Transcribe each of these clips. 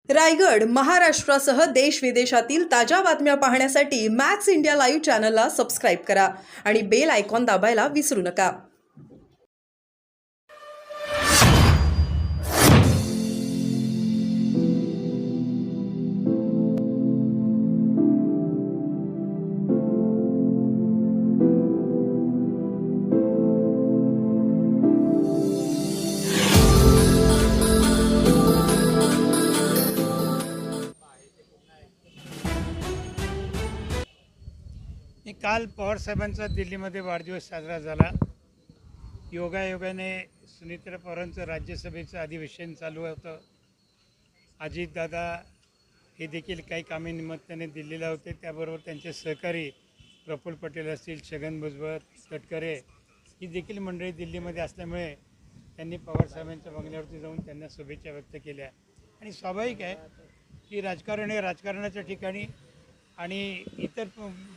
रायगड, महाराष्ट्रासह देश विदेशातील ताज्या बातम्या पाहण्यासाठी मॅक्स इंडिया लाईव्ह चॅनलला सबस्क्राईब करा आणि बेल आयकॉन दाबायला विसरू नका. काल पवारसाहेबांचा दिल्लीमध्ये वाढदिवस साजरा झाला. योगायोगाने सुनीत्रा पवारांचं राज्यसभेचं अधिवेशन चालू होतं. अजितदादा हे देखील काही कामानिमित्ताने दिल्लीला होते. त्याबरोबर त्यांचे सहकारी प्रफुल्ल पटेल असतील, छगन भुजबळ, तटकरे ही देखील मंडळी दिल्लीमध्ये असल्यामुळे त्यांनी पवारसाहेबांच्या बंगल्यावरती जाऊन त्यांना शुभेच्छा व्यक्त केल्या. आणि स्वाभाविक आहे की राजकारण हे राजकारणाच्या ठिकाणी आणि इतर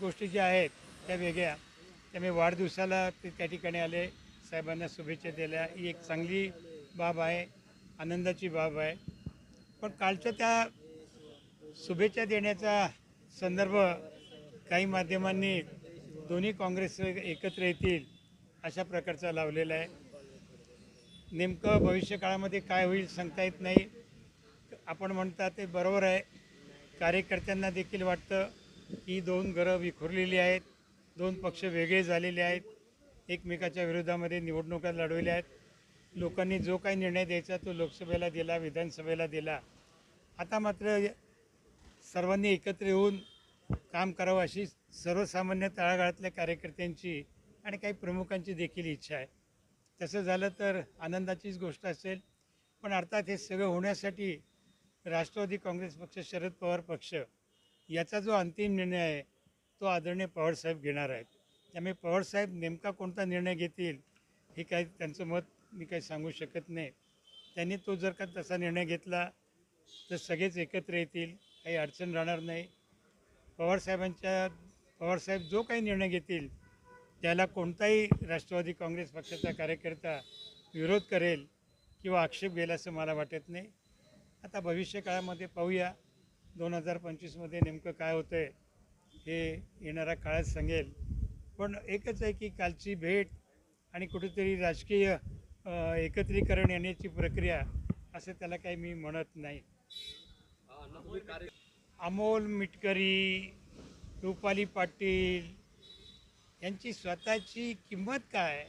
गोष्टी ज्या आहेत त्या वेगळ्या. त्यामुळे वाढदिवसाला ते त्या ठिकाणी आले, साहेबांना शुभेच्छा दिल्या. ही एक चांगली बाब आहे, आनंदाची बाब आहे. पण कालच्या त्या शुभेच्छा देण्याचा संदर्भ काही माध्यमांनी दोन्ही काँग्रेस एकत्र येतील अशा प्रकारचा लावलेला आहे. नेमकं भविष्यकाळामध्ये काय होईल सांगता येत नाही. आपण म्हणता ते बरोबर आहे. कार्यकर्त्यांना देखील वाटतं की दोन घरं विखुरलेली आहेत, दोन पक्ष वेगळे झालेले आहेत, एकमेकाच्या विरोधामध्ये निवडणुका लढवल्या आहेत. लोकांनी जो काही निर्णय द्यायचा तो लोकसभेला दिला, विधानसभेला दिला. आता मात्र सर्वांनी एकत्र येऊन काम करावं अशी सर्वसामान्य तळागाळातल्या कार्यकर्त्यांची आणि काही प्रमुखांची देखील इच्छा आहे. तसं झालं तर आनंदाचीच गोष्ट असेल. पण अर्थात हे सगळं होण्यासाठी राष्ट्रवादी काँग्रेस पक्ष, शरद पवार पक्ष याचा जो अंतिम निर्णय आहे तो आदरणीय पवारसाहेब घेणार आहेत. त्यामुळे पवारसाहेब नेमका कोणता निर्णय घेतील हे काही त्यांचं मत मी काही सांगू शकत नाही. त्यांनी तो जर का तसा निर्णय घेतला तर सगळेच एकत्र येतील, काही अडचण राहणार नाही. पवारसाहेब जो काही निर्णय घेतील त्याला कोणताही राष्ट्रवादी काँग्रेस पक्षाचा कार्यकर्ता विरोध करेल किंवा आक्षेप घेईल असं मला वाटत नाही. आता भविष्य काळामध्ये पाहूया 2025मध्ये नेमकं काय होतं आहे हे येणारा काळच सांगेल. पण एकच आहे की कालची भेट आणि कुठेतरी राजकीय एकत्रीकरण येण्याची प्रक्रिया असं त्याला काही मी म्हणत नाही. अमोल मिटकरी, रुपाली पाटील यांची स्वतःची किंमत काय,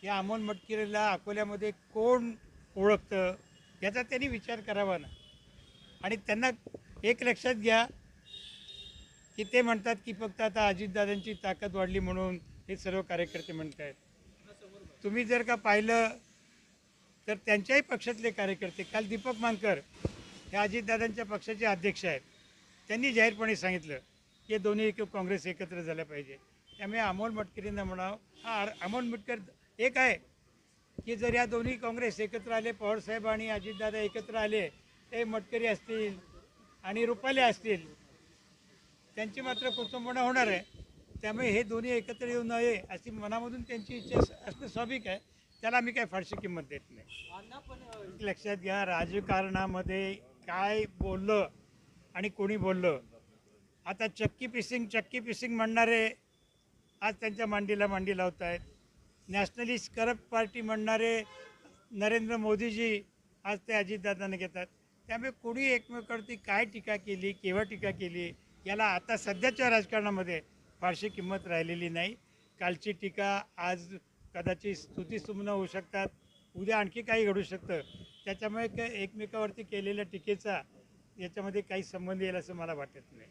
या अमोल मिटकरीला अकोल्यामध्ये कोण ओळखतं याचा त्यांनी विचार करावा ना. आणि त्यांना एक लक्षात घ्या की ते म्हणतात की फक्त आता अजितदादांची ताकद वाढली म्हणून हे सर्व कार्यकर्ते म्हणत आहेत. तुम्ही जर का पाहिलं तर त्यांच्याही पक्षातले कार्यकर्ते, काल दीपक मानकर हे अजितदादांच्या पक्षाचे अध्यक्ष आहेत, त्यांनी जाहीरपणे सांगितलं की दोन्ही काँग्रेस एकत्र झाल्या पाहिजे. त्यामुळे अमोल मिटकरींना म्हणावं, हा अमोल मिटकर एक आहे की जर या दोन्ही काँग्रेस एकत्र आले, पवारसाहेब आणि अजितदादा एकत्र आले, ते मिटकरी असतील आणि रुपाली असतील, त्यांची मात्र कुचंबणा होणार आहे. त्यामुळे हे दोन्ही एकत्र येऊ नये अशी मनामधून त्यांची इच्छा असणं स्वाभाविक आहे. त्याला मी काय फारशी किंमत देत नाही. लक्षात घ्या, राजकारणामध्ये काय बोललं आणि कोणी बोललं. आता चक्की पिसिंग म्हणणारे आज त्यांच्या मांडीला मांडी लावत आहेत. नॅशनलिस्ट करप्ट पार्टी म्हणणारे नरेंद्र मोदीजी आज ते अजितदादांना घेतात. त्यामुळे कोणी एकमेकावरती काय टीका केली, केव्हा टीका केली, याला आता सध्याच्या राजकारणामध्ये फारशी किंमत राहिलेली नाही. कालची टीका आज कदाचित स्तुतीसुमनं होऊ शकतात, उद्या आणखी काही घडू शकतं. त्याच्यामुळे एकमेकावरती केलेल्या टीकेचा याच्यामध्ये काही संबंध येईल असं मला वाटत नाही.